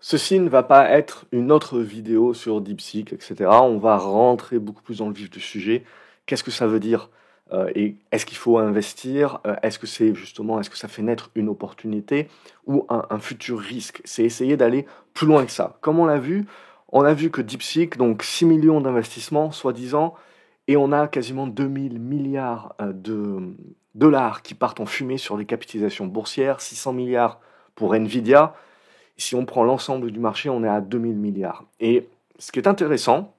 Ceci ne va pas être une autre vidéo sur DeepSeek, etc. On va rentrer beaucoup plus dans le vif du sujet. Qu'est-ce que ça veut dire? Et est-ce qu'il faut investir? Est-ce que est-ce que ça fait naître une opportunité ou un futur risque? C'est essayer d'aller plus loin que ça. Comme on a vu que DeepSeek, donc 6 millions d'investissements, soi-disant, et on a quasiment 2 000 milliards de dollars qui partent en fumée sur les capitalisations boursières, 600 milliards pour Nvidia. Si on prend l'ensemble du marché, on est à 2000 milliards. Et ce qui est intéressant,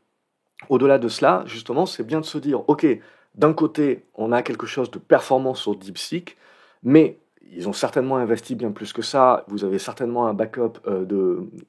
au-delà de cela, justement, c'est bien de se dire, OK, d'un côté, on a quelque chose de performant sur DeepSeek, mais ils ont certainement investi bien plus que ça. Vous avez certainement un backup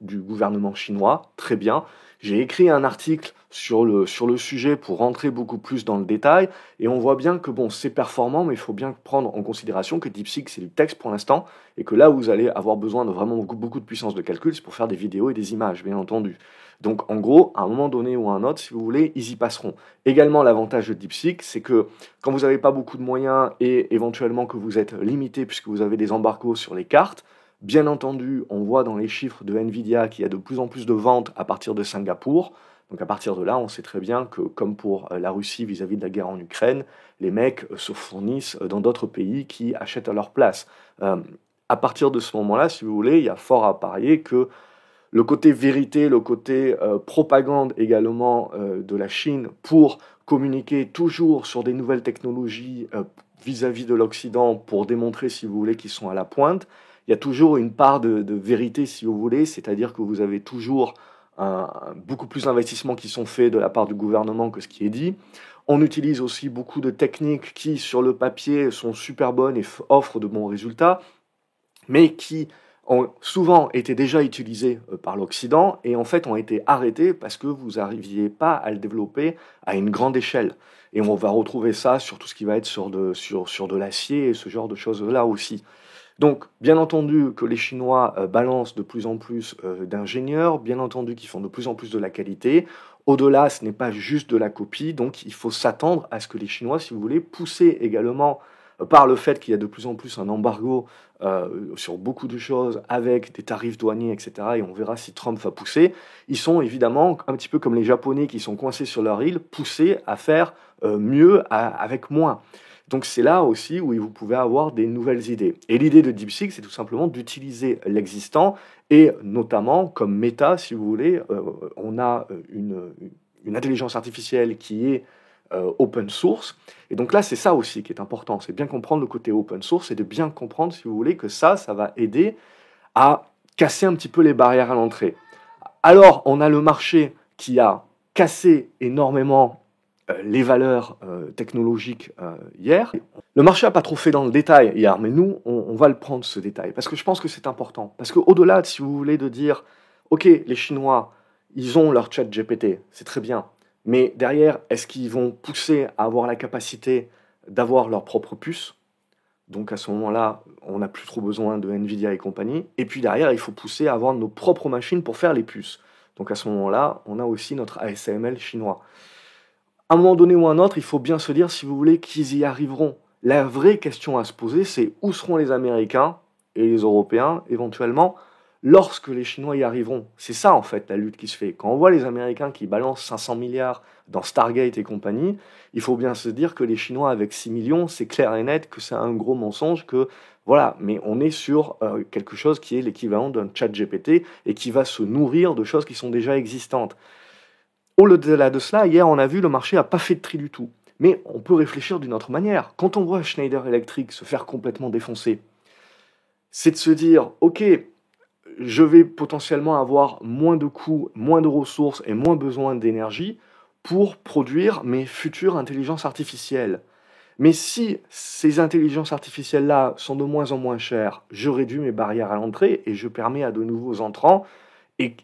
du gouvernement chinois. Très bien. J'ai écrit un article sur le sujet pour rentrer beaucoup plus dans le détail. Et on voit bien que bon, c'est performant, mais il faut bien prendre en considération que DeepSeek, c'est du texte pour l'instant. Et que là où vous allez avoir besoin de vraiment beaucoup de puissance de calcul, c'est pour faire des vidéos et des images, bien entendu. Donc en gros, à un moment donné ou à un autre, si vous voulez, ils y passeront. Également, l'avantage de DeepSeek, c'est que quand vous n'avez pas beaucoup de moyens et éventuellement que vous êtes limité puisque vous avez des embargos sur les cartes, bien entendu, on voit dans les chiffres de Nvidia qu'il y a de plus en plus de ventes à partir de Singapour. Donc à partir de là, on sait très bien que, comme pour la Russie vis-à-vis de la guerre en Ukraine, les mecs se fournissent dans d'autres pays qui achètent à leur place. Euh, à partir de ce moment-là, si vous voulez, il y a fort à parier que le côté vérité, le côté propagande également de la Chine pour communiquer toujours sur des nouvelles technologies vis-à-vis de l'Occident pour démontrer, si vous voulez, qu'ils sont à la pointe. Il y a toujours une part de vérité, si vous voulez, c'est-à-dire que vous avez toujours beaucoup plus d'investissements qui sont faits de la part du gouvernement que ce qui est dit. On utilise aussi beaucoup de techniques qui, sur le papier, sont super bonnes et offrent de bons résultats, mais qui ont souvent été déjà utilisés par l'Occident et en fait ont été arrêtés parce que vous n'arriviez pas à le développer à une grande échelle. Et on va retrouver ça sur tout ce qui va être sur de l'acier et ce genre de choses-là aussi. Donc, bien entendu que les Chinois balancent de plus en plus d'ingénieurs, bien entendu qu'ils font de plus en plus de la qualité. Au-delà, ce n'est pas juste de la copie, donc il faut s'attendre à ce que les Chinois, si vous voulez, poussés également par le fait qu'il y a de plus en plus un embargo sur beaucoup de choses avec des tarifs douaniers, etc. Et on verra si Trump va pousser. Ils sont évidemment, un petit peu comme les Japonais qui sont coincés sur leur île, poussés à faire mieux avec moins. Donc c'est là aussi où vous pouvez avoir des nouvelles idées. Et l'idée de DeepSeek, c'est tout simplement d'utiliser l'existant et notamment comme méta, si vous voulez, on a une intelligence artificielle qui est open source. Et donc là, c'est ça aussi qui est important, c'est bien comprendre le côté open source et de bien comprendre, si vous voulez, que ça va aider à casser un petit peu les barrières à l'entrée. Alors, on a le marché qui a cassé énormément les valeurs technologiques hier. Le marché n'a pas trop fait dans le détail hier, mais nous, on va le prendre ce détail, parce que je pense que c'est important. Parce qu'au-delà, si vous voulez, de dire, OK, les Chinois, ils ont leur chat GPT, c'est très bien, mais derrière, est-ce qu'ils vont pousser à avoir la capacité d'avoir leur propre puce? Donc à ce moment-là, on n'a plus trop besoin de Nvidia et compagnie. Et puis derrière, il faut pousser à avoir nos propres machines pour faire les puces. Donc à ce moment-là, on a aussi notre ASML chinois. À un moment donné ou un autre, il faut bien se dire, si vous voulez, qu'ils y arriveront. La vraie question à se poser, c'est où seront les Américains et les Européens, éventuellement, lorsque les Chinois y arriveront. C'est ça, en fait, la lutte qui se fait. Quand on voit les Américains qui balancent 500 milliards dans Stargate et compagnie, il faut bien se dire que les Chinois, avec 6 millions, c'est clair et net que c'est un gros mensonge, que voilà, mais on est sur quelque chose qui est l'équivalent d'un chat GPT et qui va se nourrir de choses qui sont déjà existantes. Au-delà de cela, hier, on a vu le marché n'a pas fait de tri du tout. Mais on peut réfléchir d'une autre manière. Quand on voit Schneider Electric se faire complètement défoncer, c'est de se dire, OK, je vais potentiellement avoir moins de coûts, moins de ressources et moins besoin d'énergie pour produire mes futures intelligences artificielles. Mais si ces intelligences artificielles-là sont de moins en moins chères, je réduis mes barrières à l'entrée et je permets à de nouveaux entrants et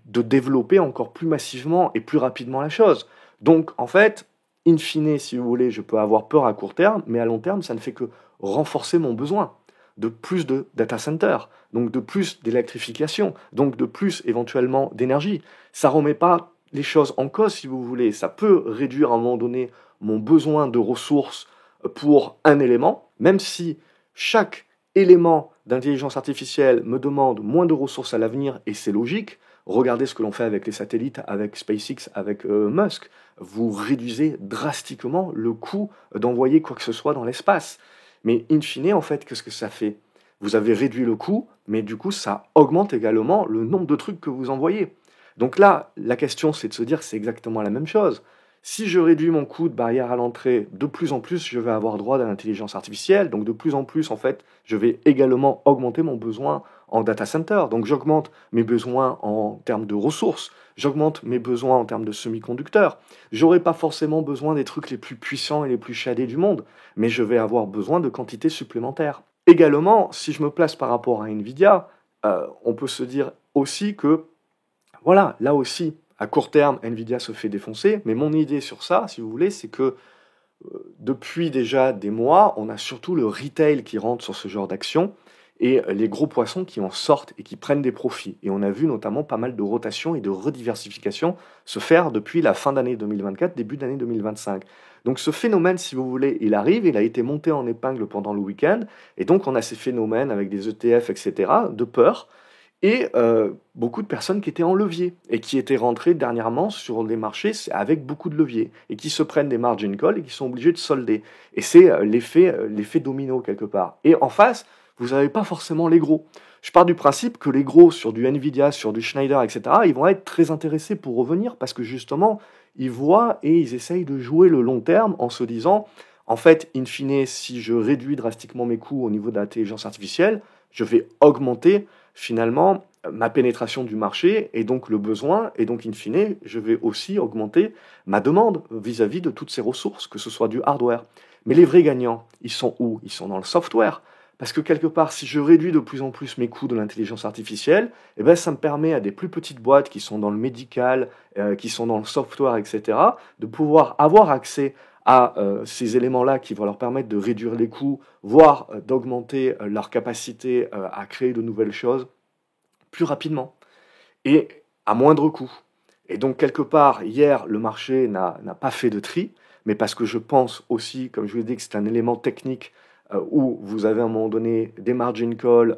de développer encore plus massivement et plus rapidement la chose. Donc, en fait, in fine, si vous voulez, je peux avoir peur à court terme, mais à long terme, ça ne fait que renforcer mon besoin de plus de data centers, donc de plus d'électrification, donc de plus éventuellement d'énergie. Ça ne remet pas les choses en cause, si vous voulez. Ça peut réduire à un moment donné mon besoin de ressources pour un élément, même si chaque élément d'intelligence artificielle me demande moins de ressources à l'avenir, et c'est logique. Regardez ce que l'on fait avec les satellites, avec SpaceX, avec Musk. Vous réduisez drastiquement le coût d'envoyer quoi que ce soit dans l'espace. Mais in fine, en fait, qu'est-ce que ça fait? Vous avez réduit le coût, mais du coup, ça augmente également le nombre de trucs que vous envoyez. Donc là, la question, c'est de se dire que c'est exactement la même chose. Si je réduis mon coût de barrière à l'entrée, de plus en plus, je vais avoir droit à l'intelligence artificielle. Donc de plus en plus, en fait, je vais également augmenter mon besoin en data center. Donc j'augmente mes besoins en termes de ressources, j'augmente mes besoins en termes de semi-conducteurs. J'aurai pas forcément besoin des trucs les plus puissants et les plus shadés du monde, mais je vais avoir besoin de quantités supplémentaires. Également, si je me place par rapport à Nvidia, on peut se dire aussi que voilà, là aussi, à court terme, Nvidia se fait défoncer, mais mon idée sur ça, si vous voulez, c'est que depuis déjà des mois, on a surtout le retail qui rentre sur ce genre d'action et les gros poissons qui en sortent et qui prennent des profits. Et on a vu notamment pas mal de rotation et de rediversification se faire depuis la fin d'année 2024, début d'année 2025. Donc ce phénomène, si vous voulez, il arrive, il a été monté en épingle pendant le week-end, et donc on a ces phénomènes avec des ETF, etc., de peur, et beaucoup de personnes qui étaient en levier et qui étaient rentrées dernièrement sur les marchés avec beaucoup de levier et qui se prennent des margin calls et qui sont obligés de solder. Et c'est l'effet domino quelque part. Et en face, vous n'avez pas forcément les gros. Je pars du principe que les gros sur du Nvidia, sur du Schneider, etc., ils vont être très intéressés pour revenir parce que justement, ils voient et ils essayent de jouer le long terme en se disant, en fait, in fine, si je réduis drastiquement mes coûts au niveau de l'intelligence artificielle, je vais augmenter finalement ma pénétration du marché et donc le besoin, et donc in fine, je vais aussi augmenter ma demande vis-à-vis de toutes ces ressources, que ce soit du hardware. Mais les vrais gagnants, ils sont où? Ils sont dans le software. Parce que quelque part, si je réduis de plus en plus mes coûts de l'intelligence artificielle, eh ben, ça me permet à des plus petites boîtes qui sont dans le médical, qui sont dans le software, etc., de pouvoir avoir accès à ces éléments-là qui vont leur permettre de réduire les coûts, voire d'augmenter leur capacité à créer de nouvelles choses plus rapidement et à moindre coût. Et donc, quelque part, hier, le marché n'a pas fait de tri, mais parce que je pense aussi, comme je vous l'ai dit, que c'est un élément technique où vous avez à un moment donné des margin calls,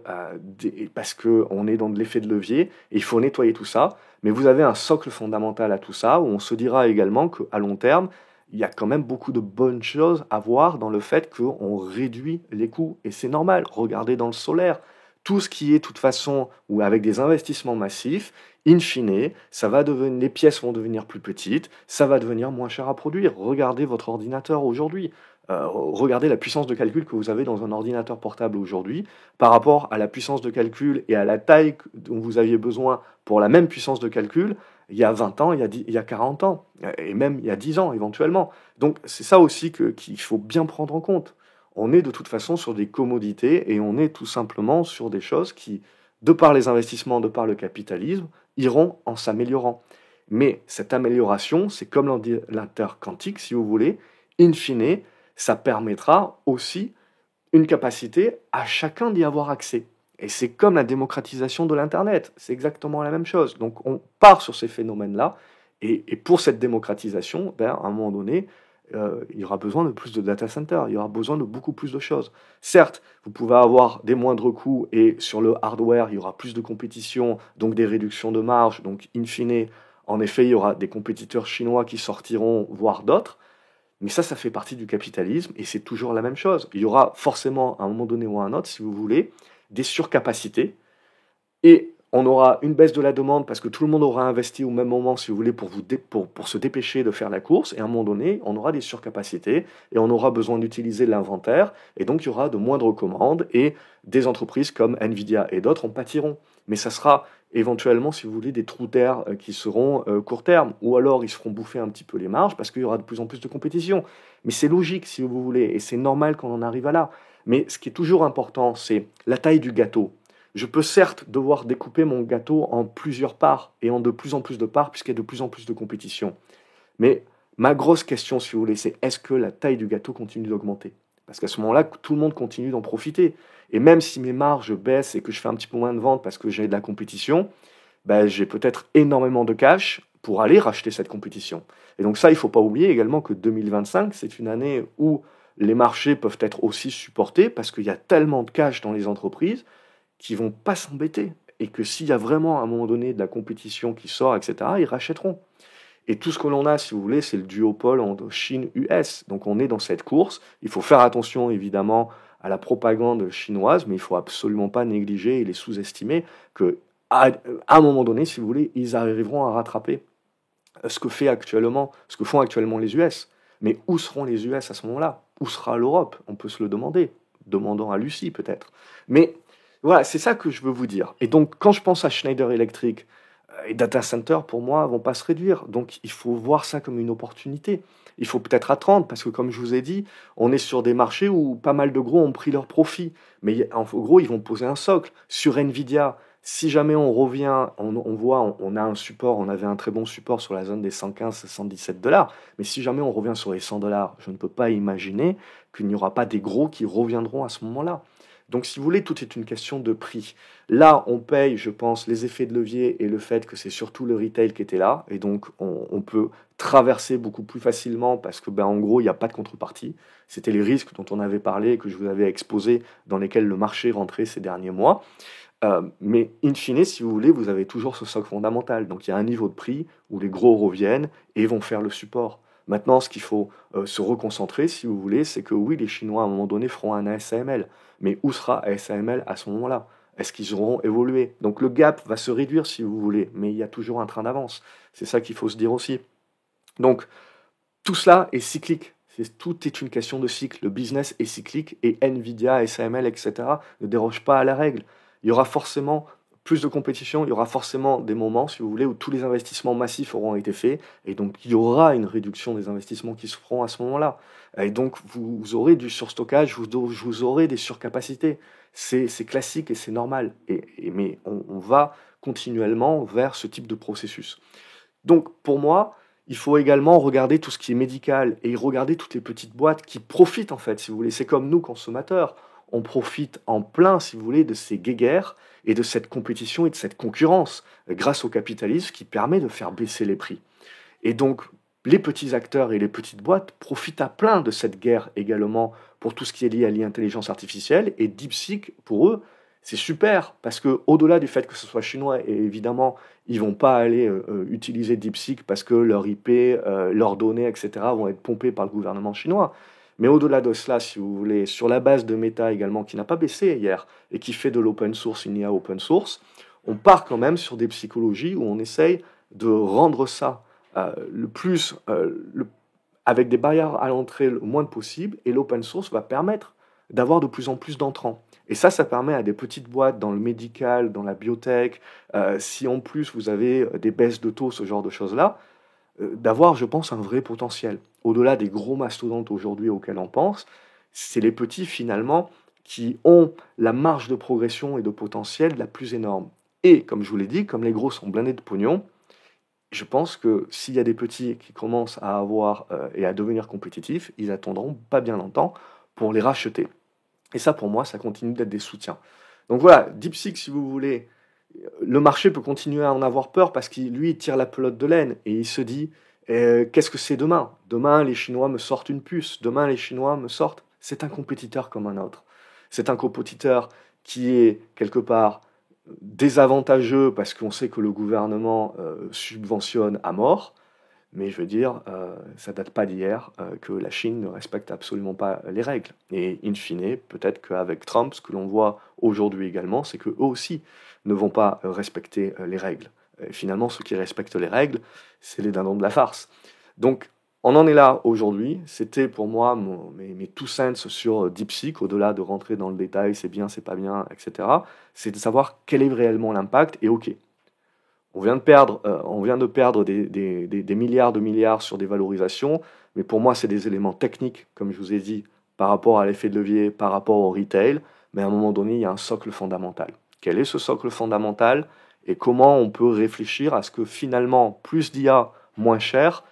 parce qu'on est dans de l'effet de levier, et il faut nettoyer tout ça, mais vous avez un socle fondamental à tout ça, où on se dira également qu'à long terme, il y a quand même beaucoup de bonnes choses à voir dans le fait qu'on réduit les coûts, et c'est normal. Regardez dans le solaire, tout ce qui est de toute façon, ou avec des investissements massifs, in fine, ça va devenir, les pièces vont devenir plus petites, ça va devenir moins cher à produire. Regardez votre ordinateur aujourd'hui. Regardez la puissance de calcul que vous avez dans un ordinateur portable aujourd'hui par rapport à la puissance de calcul et à la taille dont vous aviez besoin pour la même puissance de calcul il y a 20 ans, il y a 40 ans, et même il y a 10 ans éventuellement. Donc c'est ça aussi qu'il faut bien prendre en compte. On est de toute façon sur des commodités et on est tout simplement sur des choses qui, de par les investissements, de par le capitalisme, iront en s'améliorant. Mais cette amélioration, c'est comme l'interquantique, si vous voulez, in fine, ça permettra aussi une capacité à chacun d'y avoir accès. Et c'est comme la démocratisation de l'Internet, c'est exactement la même chose. Donc on part sur ces phénomènes-là, et pour cette démocratisation, ben, à un moment donné, il y aura besoin de plus de data centers, il y aura besoin de beaucoup plus de choses. Certes, vous pouvez avoir des moindres coûts, et sur le hardware, il y aura plus de compétition, donc des réductions de marge, donc in fine, en effet, il y aura des compétiteurs chinois qui sortiront, voire d'autres. Mais ça fait partie du capitalisme et c'est toujours la même chose. Il y aura forcément, à un moment donné ou à un autre, si vous voulez, des surcapacités et on aura une baisse de la demande parce que tout le monde aura investi au même moment, si vous voulez, pour se dépêcher de faire la course. Et à un moment donné, on aura des surcapacités et on aura besoin d'utiliser l'inventaire. Et donc, il y aura de moindres commandes et des entreprises comme Nvidia et d'autres en pâtiront. Mais ça sera éventuellement, si vous voulez, des trous d'air qui seront court terme. Ou alors, ils se feront bouffer un petit peu les marges parce qu'il y aura de plus en plus de compétition. Mais c'est logique, si vous voulez, et c'est normal qu'on en arrive à là. Mais ce qui est toujours important, c'est la taille du gâteau. Je peux certes devoir découper mon gâteau en plusieurs parts et en de plus en plus de parts puisqu'il y a de plus en plus de compétition. Mais ma grosse question, si vous voulez, c'est est-ce que la taille du gâteau continue d'augmenter? Parce qu'à ce moment-là, tout le monde continue d'en profiter. Et même si mes marges baissent et que je fais un petit peu moins de ventes parce que j'ai de la compétition, ben, j'ai peut-être énormément de cash pour aller racheter cette compétition. Et donc ça, il ne faut pas oublier également que 2025, c'est une année où les marchés peuvent être aussi supportés parce qu'il y a tellement de cash dans les entreprises qui vont pas s'embêter et que s'il y a vraiment à un moment donné de la compétition qui sort, etc., ils rachèteront. Et tout ce que l'on a, si vous voulez, c'est le duopole entre Chine-US. Donc on est dans cette course. Il faut faire attention, évidemment, à la propagande chinoise, mais il faut absolument pas négliger et les sous-estimer que à un moment donné, si vous voulez, ils arriveront à rattraper ce que font actuellement les US. Mais où seront les US à ce moment-là? Où sera l'Europe? On peut se le demander. Demandant à Lucie, peut-être. Mais voilà, c'est ça que je veux vous dire. Et donc, quand je pense à Schneider Electric, et data centers, pour moi, vont pas se réduire. Donc, il faut voir ça comme une opportunité. Il faut peut-être attendre, parce que comme je vous ai dit, on est sur des marchés où pas mal de gros ont pris leur profit. Mais en gros, ils vont poser un socle. Sur Nvidia, si jamais on revient, on voit, on a un support, on avait un très bon support sur la zone des 115-117 dollars. Mais si jamais on revient sur les 100 dollars, je ne peux pas imaginer qu'il n'y aura pas des gros qui reviendront à ce moment-là. Donc, si vous voulez, tout est une question de prix. Là, on paye, je pense, les effets de levier et le fait que c'est surtout le retail qui était là. Et donc, on peut traverser beaucoup plus facilement parce que, ben, en gros, il n'y a pas de contrepartie. C'était les risques dont on avait parlé et que je vous avais exposé dans lesquels le marché rentrait ces derniers mois. Mais in fine, si vous voulez, vous avez toujours ce socle fondamental. Donc il y a un niveau de prix où les gros reviennent et vont faire le support. Maintenant, ce qu'il faut se reconcentrer, si vous voulez, c'est que oui, les Chinois, à un moment donné, feront un ASML. Mais où sera ASML à ce moment-là? Est-ce qu'ils auront évolué? Donc le gap va se réduire, si vous voulez, mais il y a toujours un train d'avance. C'est ça qu'il faut se dire aussi. Donc, tout cela est cyclique. Tout est une question de cycle. Le business est cyclique et Nvidia, ASML, etc. ne dérogent pas à la règle. Il y aura forcément plus de compétition, il y aura forcément des moments, si vous voulez, où tous les investissements massifs auront été faits et donc il y aura une réduction des investissements qui se feront à ce moment-là. Et donc vous aurez du surstockage, vous aurez des surcapacités. C'est classique et c'est normal. Mais on va continuellement vers ce type de processus. Donc pour moi, il faut également regarder tout ce qui est médical et regarder toutes les petites boîtes qui profitent en fait, si vous voulez. C'est comme nous, consommateurs. On profite en plein, si vous voulez, de ces guéguerres et de cette compétition et de cette concurrence grâce au capitalisme qui permet de faire baisser les prix. Et donc, les petits acteurs et les petites boîtes profitent à plein de cette guerre également pour tout ce qui est lié à l'intelligence artificielle. Et DeepSeek, pour eux, c'est super parce que au-delà du fait que ce soit chinois, et évidemment, ils vont pas aller utiliser DeepSeek parce que leur IP, leurs données, etc., vont être pompées par le gouvernement chinois. Mais au-delà de cela, si vous voulez, sur la base de Meta également, qui n'a pas baissé hier et qui fait de l'open source, une IA open source, on part quand même sur des psychologies où on essaye de rendre ça le plus, avec des barrières à l'entrée le moins possible, et l'open source va permettre d'avoir de plus en plus d'entrants. Et ça permet à des petites boîtes dans le médical, dans la biotech, si en plus vous avez des baisses de taux, ce genre de choses-là, d'avoir, je pense, un vrai potentiel. Au-delà des gros mastodontes aujourd'hui auxquels on pense, c'est les petits finalement qui ont la marge de progression et de potentiel la plus énorme. Et comme je vous l'ai dit, comme les gros sont blindés de pognon, je pense que s'il y a des petits qui commencent à avoir et à devenir compétitifs, ils attendront pas bien longtemps pour les racheter. Et ça, pour moi, ça continue d'être des soutiens. Donc voilà, DeepSeek, si vous voulez, le marché peut continuer à en avoir peur parce qu'il, lui, il tire la pelote de laine et il se dit qu'est-ce que c'est demain? Demain, les Chinois me sortent une puce. Demain, les Chinois me sortent. C'est un compétiteur comme un autre. C'est un compétiteur qui est quelque part désavantageux parce qu'on sait que le gouvernement subventionne à mort. Mais je veux dire, ça date pas d'hier que la Chine ne respecte absolument pas les règles. Et in fine, peut-être qu'avec Trump, ce que l'on voit aujourd'hui également, c'est qu'eux aussi ne vont pas respecter les règles. Et finalement, ceux qui respectent les règles, c'est les dindons de la farce. Donc, on en est là aujourd'hui. C'était pour moi mes two cents sur DeepSeek, au-delà de rentrer dans le détail, c'est bien, c'est pas bien, etc. C'est de savoir quel est réellement l'impact. Et ok, on vient de perdre des milliards de milliards sur des valorisations, mais pour moi, c'est des éléments techniques, comme je vous ai dit, par rapport à l'effet de levier, par rapport au retail, mais à un moment donné, il y a un socle fondamental. Quel est ce socle fondamental et comment on peut réfléchir à ce que finalement, plus d'IA, moins cher,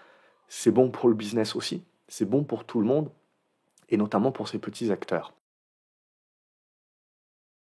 c'est bon pour le business aussi, c'est bon pour tout le monde, et notamment pour ces petits acteurs.